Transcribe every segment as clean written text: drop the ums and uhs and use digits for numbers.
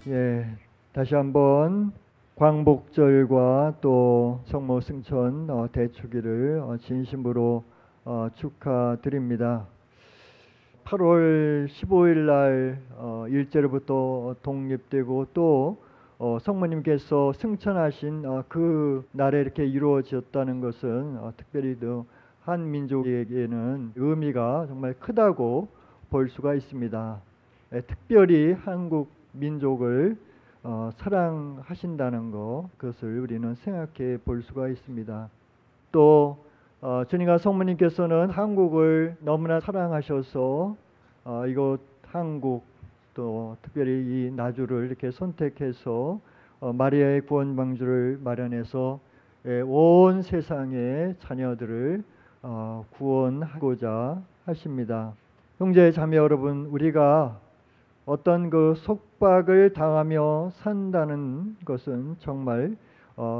예, 다시 한번 광복절과 또 성모 승천 대축일을 진심으로 축하드립니다. 8월 15일 날 일제로부터 독립되고 또 성모님께서 승천하신 그 날에 이렇게 이루어졌다는 것은 특별히 한 민족에게는 의미가 정말 크다고 볼 수가 있습니다. 특별히 한국 민족을 사랑하신다는 것, 그것을 우리는 생각해 볼 수가 있습니다. 또 주님과 성모님께서는 한국을 너무나 사랑하셔서 이곳 한국 또 특별히 이 나주를 이렇게 선택해서 마리아의 구원 방주를 마련해서 온 세상의 자녀들을 구원하고자 하십니다. 형제 자매 여러분, 우리가 어떤 그 속박을 당하며 산다는 것은 정말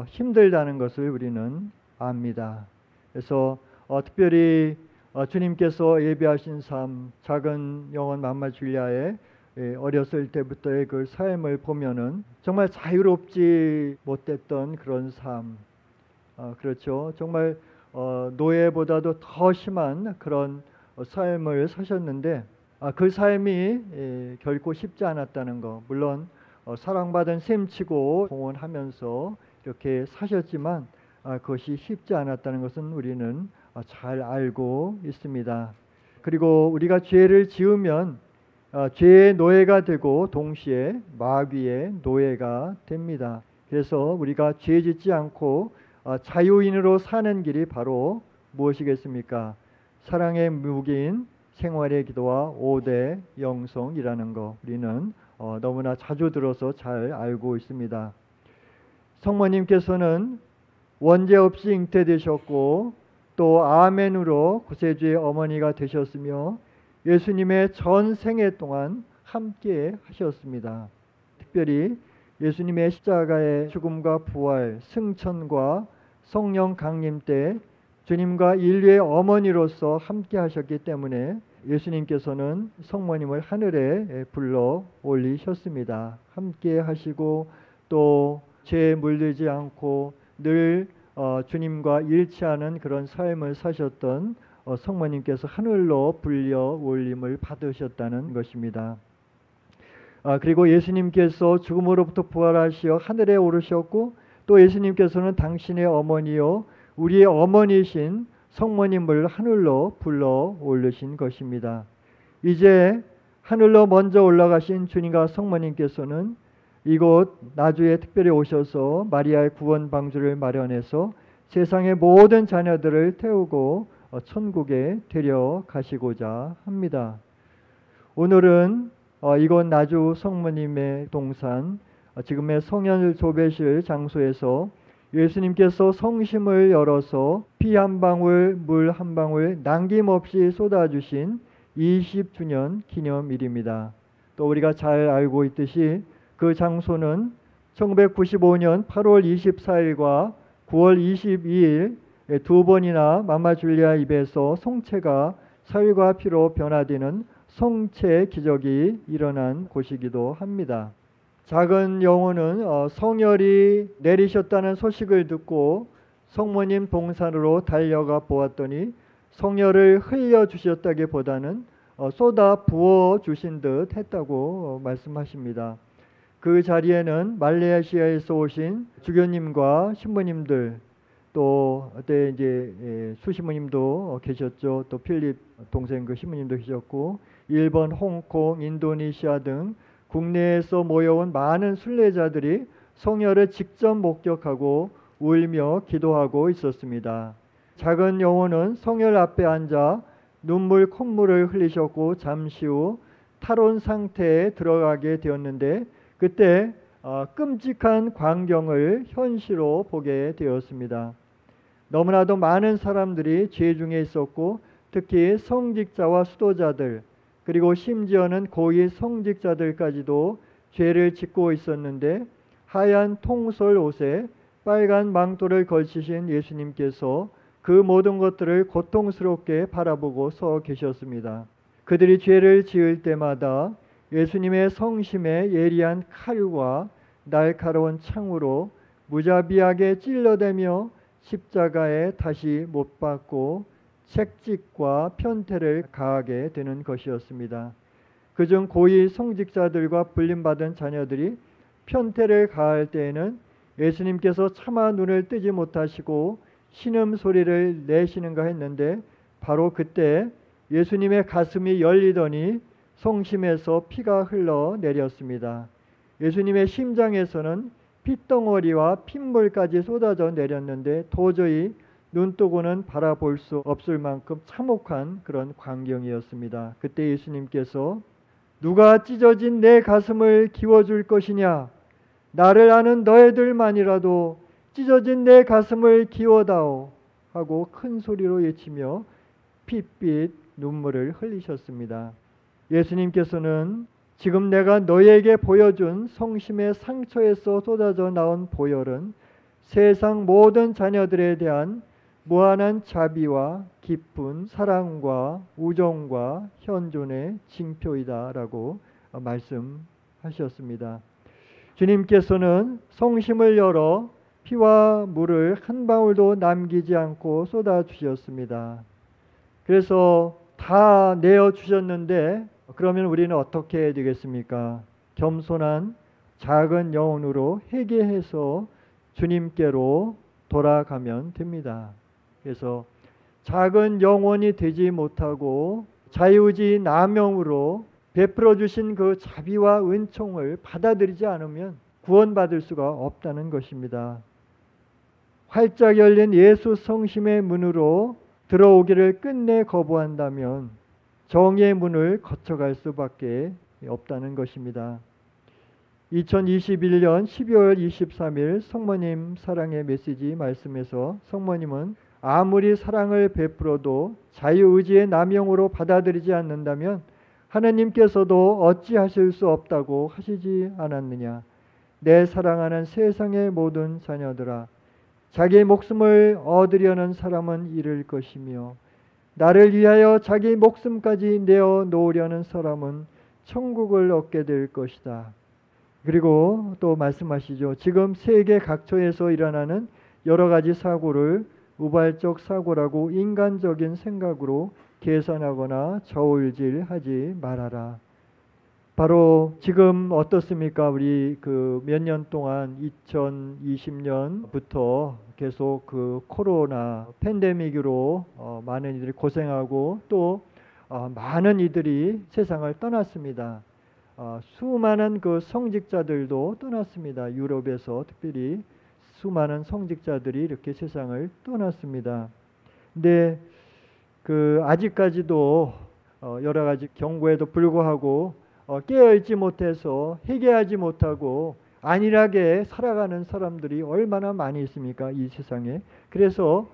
힘들다는 것을 우리는 압니다. 그래서 특별히 주님께서 예비하신 삶, 작은 영혼 맘마 줄리아의 어렸을 때부터의 그 삶을 보면은 정말 자유롭지 못했던 그런 삶, 그렇죠. 정말 노예보다도 더 심한 그런 삶을 사셨는데 그 삶이 결코 쉽지 않았다는 것. 물론 사랑받은 셈치고 공헌하면서 이렇게 사셨지만 그것이 쉽지 않았다는 것은 우리는 잘 알고 있습니다. 그리고 우리가 죄를 지으면 죄의 노예가 되고 동시에 마귀의 노예가 됩니다. 그래서 우리가 죄 짓지 않고 자유인으로 사는 길이 바로 무엇이겠습니까? 사랑의 무기인 생활의 기도와 5대 영성이라는 거 우리는 너무나 자주 들어서 잘 알고 있습니다. 성모님께서는 원죄 없이 잉태되셨고 또 아멘으로 구세주의 어머니가 되셨으며 예수님의 전 생애 동안 함께 하셨습니다. 특별히 예수님의 십자가의 죽음과 부활, 승천과 성령 강림 때 주님과 인류의 어머니로서 함께 하셨기 때문에 예수님께서는 성모님을 하늘에 불러 올리셨습니다. 함께 하시고 또 죄에 물들지 않고 늘 주님과 일치하는 그런 삶을 사셨던 성모님께서 하늘로 불려 올림을 받으셨다는 것입니다. 그리고 예수님께서 죽음으로부터 부활하시어 하늘에 오르셨고 또 예수님께서는 당신의 어머니요 우리의 어머니이신 성모님을 하늘로 불러 올리신 것입니다. 이제 하늘로 먼저 올라가신 주님과 성모님께서는 이곳 나주에 특별히 오셔서 마리아의 구원 방주를 마련해서 세상의 모든 자녀들을 태우고 천국에 데려가시고자 합니다. 오늘은 이곳 나주 성모님의 동산 지금의 성현 조배실 장소에서 예수님께서 성심을 열어서 피 한 방울 물 한 방울 남김없이 쏟아주신 20주년 기념일입니다. 또 우리가 잘 알고 있듯이 그 장소는 1995년 8월 24일과 9월 22일 두 번이나 맘마 줄리아 입에서 성체가 살과 피로 변화되는 성체 기적이 일어난 곳이기도 합니다. 작은 영혼은 성혈이 내리셨다는 소식을 듣고 성모님 동산으로 달려가 보았더니 성혈을 흘려주셨다기보다는 쏟아 부어주신 듯 했다고 말씀하십니다. 그 자리에는 말레이시아에서 오신 주교님과 신부님들 또 그때 이제 수신부님도 계셨죠. 또 필립 동생 그 신부님도 계셨고 일본, 홍콩, 인도네시아 등 국내에서 모여온 많은 순례자들이 성혈을 직접 목격하고 울며 기도하고 있었습니다. 작은 영혼은 성혈 앞에 앉아 눈물 콧물을 흘리셨고 잠시 후 탈원 상태에 들어가게 되었는데 그때 끔찍한 광경을 현시로 보게 되었습니다. 너무나도 많은 사람들이 죄 중에 있었고 특히 성직자와 수도자들 그리고 심지어는 고위 성직자들까지도 죄를 짓고 있었는데 하얀 통솔 옷에 빨간 망토를 걸치신 예수님께서 그 모든 것들을 고통스럽게 바라보고 서 계셨습니다. 그들이 죄를 지을 때마다 예수님의 성심에 예리한 칼과 날카로운 창으로 무자비하게 찔러대며 십자가에 다시 못 박고 책찍과 편태를 가하게 되는 것이었습니다. 그중 고위 성직자들과 불림받은 자녀들이 편태를 가할 때에는 예수님께서 차마 눈을 뜨지 못하시고 신음소리를 내시는가 했는데 바로 그때 예수님의 가슴이 열리더니 성심에서 피가 흘러내렸습니다. 예수님의 심장에서는 핏덩어리와 핏물까지 쏟아져 내렸는데 도저히 눈뜨고는 바라볼 수 없을 만큼 참혹한 그런 광경이었습니다. 그때 예수님께서 누가 찢어진 내 가슴을 기워줄 것이냐? 나를 아는 너희들만이라도 찢어진 내 가슴을 기워다오 하고 큰 소리로 외치며 핏빛 눈물을 흘리셨습니다. 예수님께서는 지금 내가 너희에게 보여준 성심의 상처에서 쏟아져 나온 보혈은 세상 모든 자녀들에 대한 무한한 자비와 깊은 사랑과 우정과 현존의 징표이다라고 말씀하셨습니다. 주님께서는 성심을 열어 피와 물을 한 방울도 남기지 않고 쏟아주셨습니다. 그래서 다 내어주셨는데 그러면 우리는 어떻게 해야 되겠습니까? 겸손한 작은 영혼으로 회개해서 주님께로 돌아가면 됩니다. 그래서 작은 영혼이 되지 못하고 자유지 남용으로 베풀어 주신 그 자비와 은총을 받아들이지 않으면 구원받을 수가 없다는 것입니다. 활짝 열린 예수 성심의 문으로 들어오기를 끝내 거부한다면 정의의 문을 거쳐갈 수밖에 없다는 것입니다. 2021년 12월 23일 성모님 사랑의 메시지 말씀에서 성모님은 아무리 사랑을 베풀어도 자유의지의 남용으로 받아들이지 않는다면 하나님께서도 어찌하실 수 없다고 하시지 않았느냐. 내 사랑하는 세상의 모든 자녀들아, 자기 목숨을 얻으려는 사람은 잃을 것이며 나를 위하여 자기 목숨까지 내어 놓으려는 사람은 천국을 얻게 될 것이다. 그리고 또 말씀하시죠. 지금 세계 각처에서 일어나는 여러 가지 사고를 우발적 사고라고 인간적인 생각으로 계산하거나 저울질하지 말아라. 바로 지금 어떻습니까? 우리 그 몇 년 동안 2020년부터 계속 그 코로나 팬데믹으로 많은 이들이 고생하고 또 많은 이들이 세상을 떠났습니다. 수많은 그 성직자들도 떠났습니다. 유럽에서 특별히 수많은 성직자들이 이렇게 세상을 떠났습니다. 근데 그 아직까지도 여러 가지 경고에도 불구하고 깨어있지 못해서 회개하지 못하고 안일하게 살아가는 사람들이 얼마나 많이 있습니까? 이 세상에. 그래서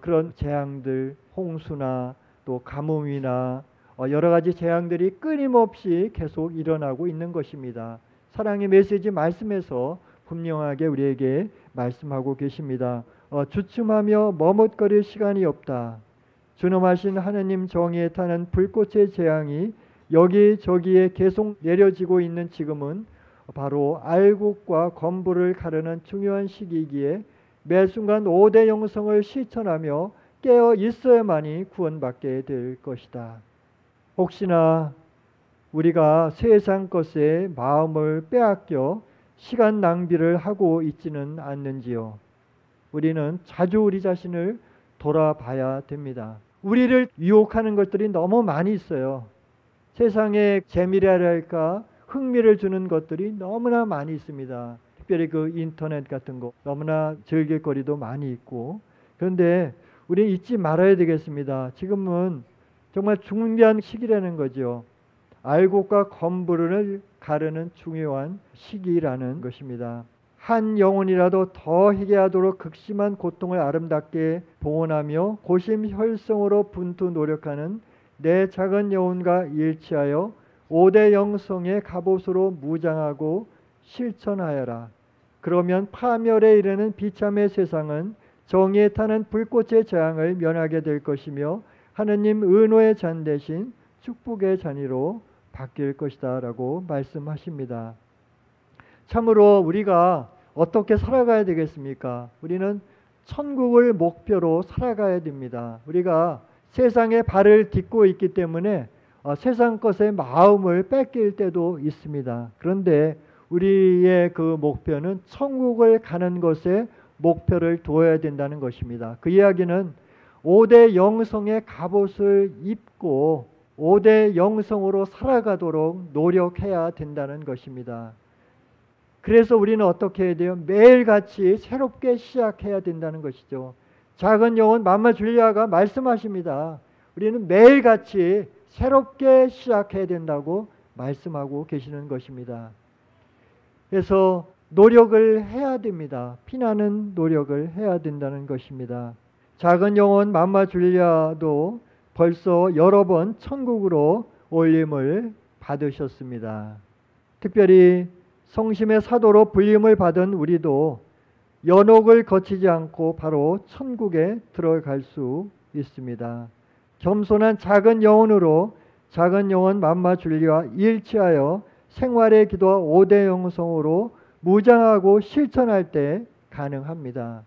그런 재앙들, 홍수나 또 가뭄이나 여러 가지 재앙들이 끊임없이 계속 일어나고 있는 것입니다. 사랑의 메시지 말씀에서 분명하게 우리에게 말씀하고 계십니다. 주춤하며 머뭇거릴 시간이 없다. 준엄하신 하느님 정의에 타는 불꽃의 재앙이 여기저기에 계속 내려지고 있는 지금은 바로 알곡과 건부를 가르는 중요한 시기이기에 매 순간 5대 영성을 실천하며 깨어 있어야만이 구원받게 될 것이다. 혹시나 우리가 세상 것에 마음을 빼앗겨 시간 낭비를 하고 있지는 않는지요. 우리는 자주 우리 자신을 돌아봐야 됩니다. 우리를 유혹하는 것들이 너무 많이 있어요. 세상에 재미랄까 흥미를 주는 것들이 너무나 많이 있습니다. 특별히 그 인터넷 같은 거 너무나 즐길 거리도 많이 있고. 그런데 우리는 잊지 말아야 되겠습니다. 지금은 정말 중요한 시기라는 거죠. 알곡과 건부를 가르는 중요한 시기라는 것입니다. 한 영혼이라도 더 회개하도록 극심한 고통을 아름답게 봉헌하며 고심혈성으로 분투 노력하는 내 작은 영혼과 일치하여 5대 영성의 갑옷으로 무장하고 실천하여라. 그러면 파멸에 이르는 비참의 세상은 정의에 타는 불꽃의 재앙을 면하게 될 것이며 하느님 은호의 잔 대신 축복의 잔이로 바뀔 것이다 라고 말씀하십니다. 참으로 우리가 어떻게 살아가야 되겠습니까? 우리는 천국을 목표로 살아가야 됩니다. 우리가 세상에 발을 딛고 있기 때문에 세상 것에 마음을 뺏길 때도 있습니다. 그런데 우리의 그 목표는 천국을 가는 것에 목표를 두어야 된다는 것입니다. 그 이야기는 5대 영성의 갑옷을 입고 5대 영성으로 살아가도록 노력해야 된다는 것입니다. 그래서 우리는 어떻게 해야 돼요? 매일같이 새롭게 시작해야 된다는 것이죠. 작은 영혼 맘마 줄리아가 말씀하십니다. 우리는 매일같이 새롭게 시작해야 된다고 말씀하고 계시는 것입니다. 그래서 노력을 해야 됩니다. 피나는 노력을 해야 된다는 것입니다. 작은 영혼 맘마 줄리아도 벌써 여러 번 천국으로 올림을 받으셨습니다. 특별히 성심의 사도로 불림을 받은 우리도 연옥을 거치지 않고 바로 천국에 들어갈 수 있습니다. 겸손한 작은 영혼으로 작은 영혼 맘마 줄리와 일치하여 생활의 기도와 5대 영성으로 무장하고 실천할 때 가능합니다.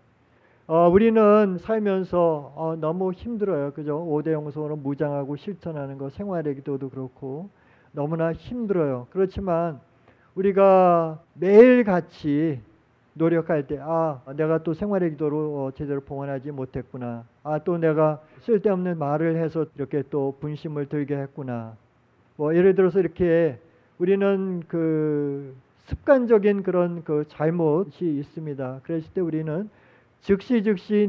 우리는 살면서 너무 힘들어요. 그죠? 5대 영성으로 무장하고 실천하는 거, 생활의 기도도 그렇고 너무나 힘들어요. 그렇지만 우리가 매일같이 노력할 때 내가 또 생활의 기도로 제대로 봉헌하지 못했구나. 또 내가 쓸데없는 말을 해서 이렇게 또 분심을 들게 했구나. 예를 들어서 이렇게 우리는 그 습관적인 그런 그 잘못이 있습니다. 그랬을 때 우리는 즉시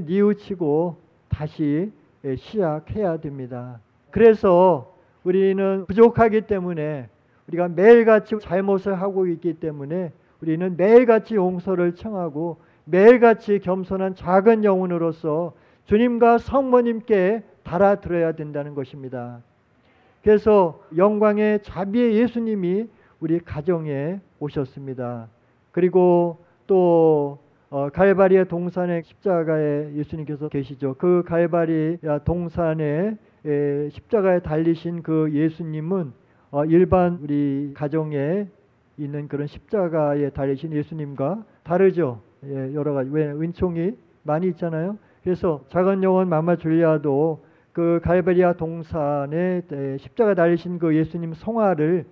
뉘우치고 다시 시작해야 됩니다. 그래서 우리는 부족하기 때문에 우리가 매일같이 잘못을 하고 있기 때문에 우리는 매일같이 용서를 청하고 매일같이 겸손한 작은 영혼으로서 주님과 성모님께 달아들어야 된다는 것입니다. 그래서 영광의 자비의 예수님이 우리 가정에 오셨습니다. 그리고 또 갈바리의 동산의 십자가에 예수님께서 계시죠. 그 갈바리 동산에 십자가에 달리신 그 예수님은 일반 우리 가정에 있는 그런 십자가에 달리신 예수님과 다르죠. 여러 가지 왜 은총이 많이 있잖아요. 그래서 작은 영혼 맘마 줄리아도 그 갈바리아 동산에 십자가 달리신 그 예수님 성화를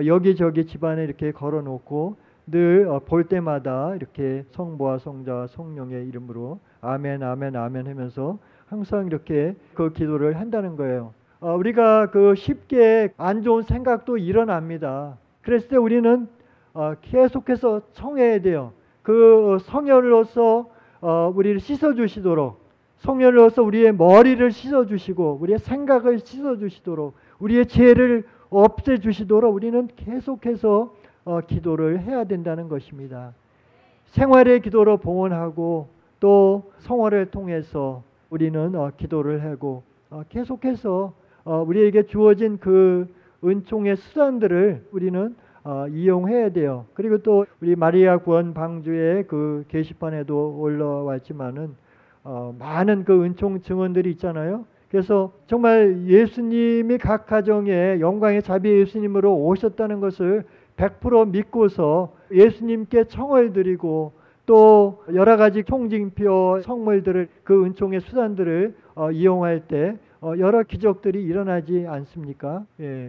여기저기 집안에 이렇게 걸어놓고 늘 볼 때마다 이렇게 성부와 성자와 성령의 이름으로 아멘 아멘 아멘 하면서 항상 이렇게 그 기도를 한다는 거예요. 우리가 그 쉽게 안 좋은 생각도 일어납니다. 그랬을 때 우리는 계속해서 청해야 돼요. 그 성혈로서 우리를 씻어주시도록, 성혈로서 우리의 머리를 씻어주시고 우리의 생각을 씻어주시도록 우리의 죄를 없애주시도록 우리는 계속해서 기도를 해야 된다는 것입니다. 생활의 기도로 봉헌하고 또 성화를 통해서 우리는 기도를 하고 계속해서 우리에게 주어진 그 은총의 수단들을 우리는 이용해야 돼요. 그리고 또 우리 마리아 구원 방주의 그 게시판에도 올라와 있지만은 많은 그 은총 증언들이 있잖아요. 그래서 정말 예수님이 각 가정에 영광의 자비 예수님으로 오셨다는 것을 100% 믿고서 예수님께 청을 드리고 또 여러 가지 총징표 성물들을 그 은총의 수단들을 이용할 때 여러 기적들이 일어나지 않습니까?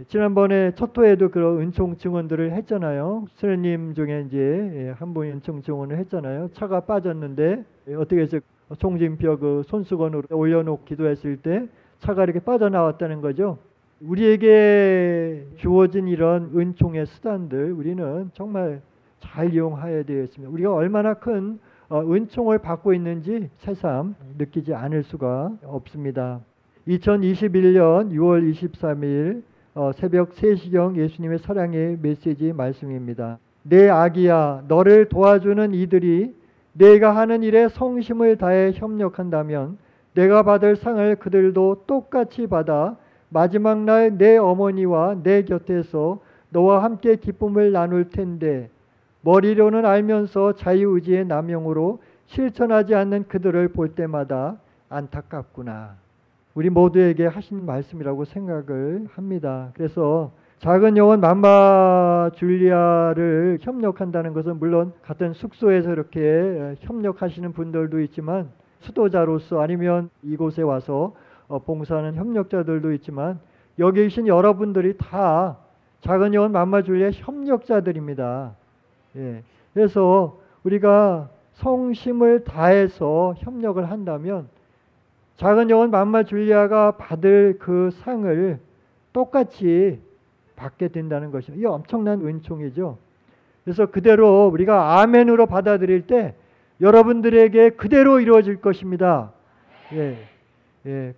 지난번에 첫토에도 그런 은총 증언들을 했잖아요. 스님 중에 이제 한 분이 은총 증언을 했잖아요. 차가 빠졌는데 어떻게 해서 총징표 그 손수건으로 올려놓고 기도했을 때 차가 이렇게 빠져나왔다는 거죠. 우리에게 주어진 이런 은총의 수단들 우리는 정말 잘 이용해야 되겠습니다. 우리가 얼마나 큰 은총을 받고 있는지 새삼 느끼지 않을 수가 없습니다. 2021년 6월 23일 새벽 3시경 예수님의 사랑의 메시지 말씀입니다. 내 아기야, 너를 도와주는 이들이 내가 하는 일에 성심을 다해 협력한다면 내가 받을 상을 그들도 똑같이 받아 마지막 날 내 어머니와 내 곁에서 너와 함께 기쁨을 나눌 텐데 머리로는 알면서 자유의지의 남용으로 실천하지 않는 그들을 볼 때마다 안타깝구나. 우리 모두에게 하신 말씀이라고 생각을 합니다. 그래서 작은 영혼 맘마 줄리아를 협력한다는 것은 물론 같은 숙소에서 이렇게 협력하시는 분들도 있지만 수도자로서 아니면 이곳에 와서 봉사하는 협력자들도 있지만 여기 계신 여러분들이 다 작은 영혼 맘마 줄리아 협력자들입니다. 예. 그래서 우리가 성심을 다해서 협력을 한다면 작은 영혼 맘마 줄리아가 받을 그 상을 똑같이 받게 된다는 것이죠. 이 엄청난 은총이죠. 그래서 그대로 우리가 아멘으로 받아들일 때 여러분들에게 그대로 이루어질 것입니다. 예, 예.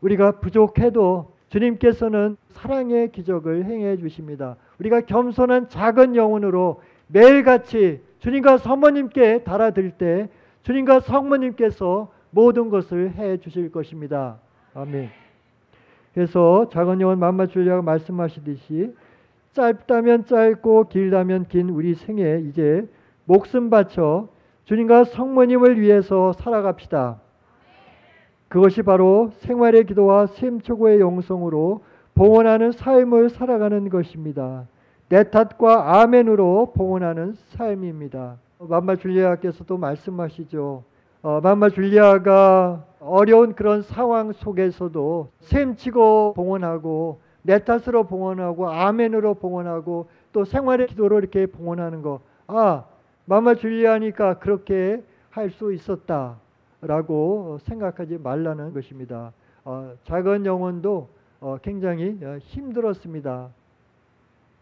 우리가 부족해도 주님께서는 사랑의 기적을 행해 주십니다. 우리가 겸손한 작은 영혼으로 매일같이 주님과 성모님께 달아들 때 주님과 성모님께서 모든 것을 해 주실 것입니다. 아멘. 그래서 작은 영혼 맘마 줄리아가 말씀하시듯이 짧다면 짧고 길다면 긴 우리 생에 이제 목숨 바쳐 주님과 성모님을 위해서 살아갑시다. 그것이 바로 생활의 기도와 샘초고의 영성으로 봉헌하는 삶을 살아가는 것입니다. 내 탓과 아멘으로 봉헌하는 삶입니다. 맘마 줄리아께서도 말씀하시죠. 맘마 줄리아가 어려운 그런 상황 속에서도 셈치고 봉헌하고 내 탓으로 봉헌하고 아멘으로 봉헌하고 또 생활의 기도로 이렇게 봉헌하는 거. 맘마 줄리아니까 그렇게 할 수 있었다라고 생각하지 말라는 것입니다. 작은 영혼도 굉장히 힘들었습니다.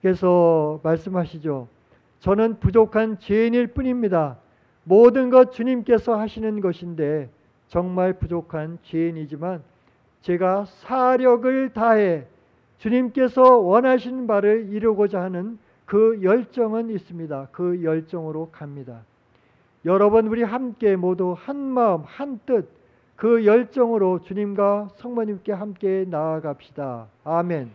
그래서 말씀하시죠. 저는 부족한 죄인일 뿐입니다. 모든 것 주님께서 하시는 것인데 정말 부족한 죄인이지만 제가 사력을 다해 주님께서 원하시는 바를 이루고자 하는 그 열정은 있습니다. 그 열정으로 갑니다. 여러분 우리 함께 모두 한 마음 한 뜻 그 열정으로 주님과 성모님께 함께 나아갑시다. 아멘.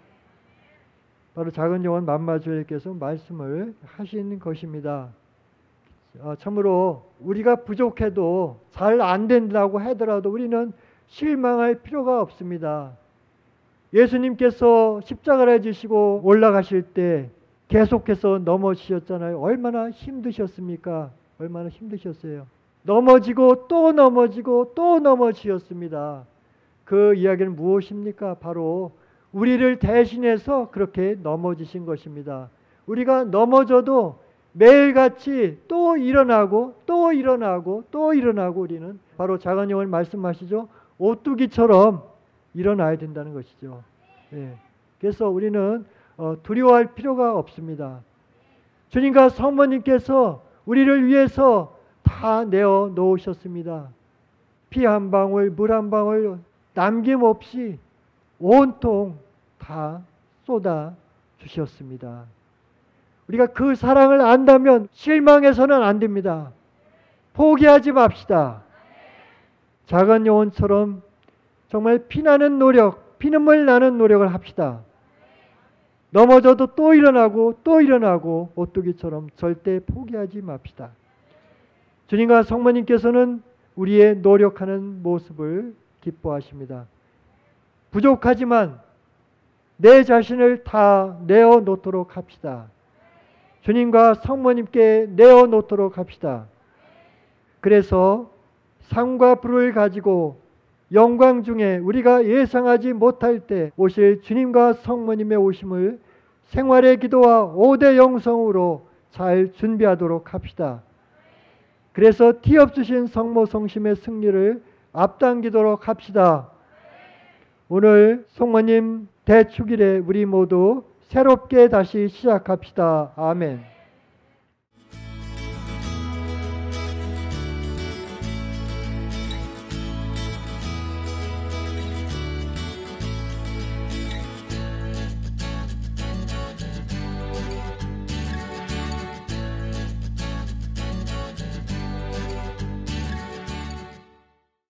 바로 작은 영혼 맘마 줄리아께서 말씀을 하신 것입니다. 참으로 우리가 부족해도 잘 안 된다고 하더라도 우리는 실망할 필요가 없습니다. 예수님께서 십자가를 지시고 올라가실 때 계속해서 넘어지셨잖아요. 얼마나 힘드셨습니까? 얼마나 힘드셨어요. 넘어지고 또 넘어지고 또 넘어지셨습니다. 그 이야기는 무엇입니까? 바로 우리를 대신해서 그렇게 넘어지신 것입니다. 우리가 넘어져도 매일같이 또 일어나고 또 일어나고 또 일어나고 우리는 바로 작은 영혼 말씀하시죠. 오뚜기처럼 일어나야 된다는 것이죠. 예. 그래서 우리는 두려워할 필요가 없습니다. 주님과 성모님께서 우리를 위해서 다 내어 놓으셨습니다. 피 한 방울, 물 한 방울 남김없이 온통 다 쏟아 주셨습니다. 우리가 그 사랑을 안다면 실망해서는 안 됩니다. 포기하지 맙시다. 작은 영혼처럼 정말 피나는 노력, 피눈물 나는 노력을 합시다. 넘어져도 또 일어나고 오뚜기처럼 절대 포기하지 맙시다. 주님과 성모님께서는 우리의 노력하는 모습을 기뻐하십니다. 부족하지만 내 자신을 다 내어놓도록 합시다. 주님과 성모님께 내어놓도록 합시다. 그래서 상과 불을 가지고 영광 중에 우리가 예상하지 못할 때 오실 주님과 성모님의 오심을 생활의 기도와 5대 영성으로 잘 준비하도록 합시다. 그래서 티 없으신 성모 성심의 승리를 앞당기도록 합시다. 오늘 성모님 대축일에 우리 모두 새롭게 다시 시작합시다. 아멘.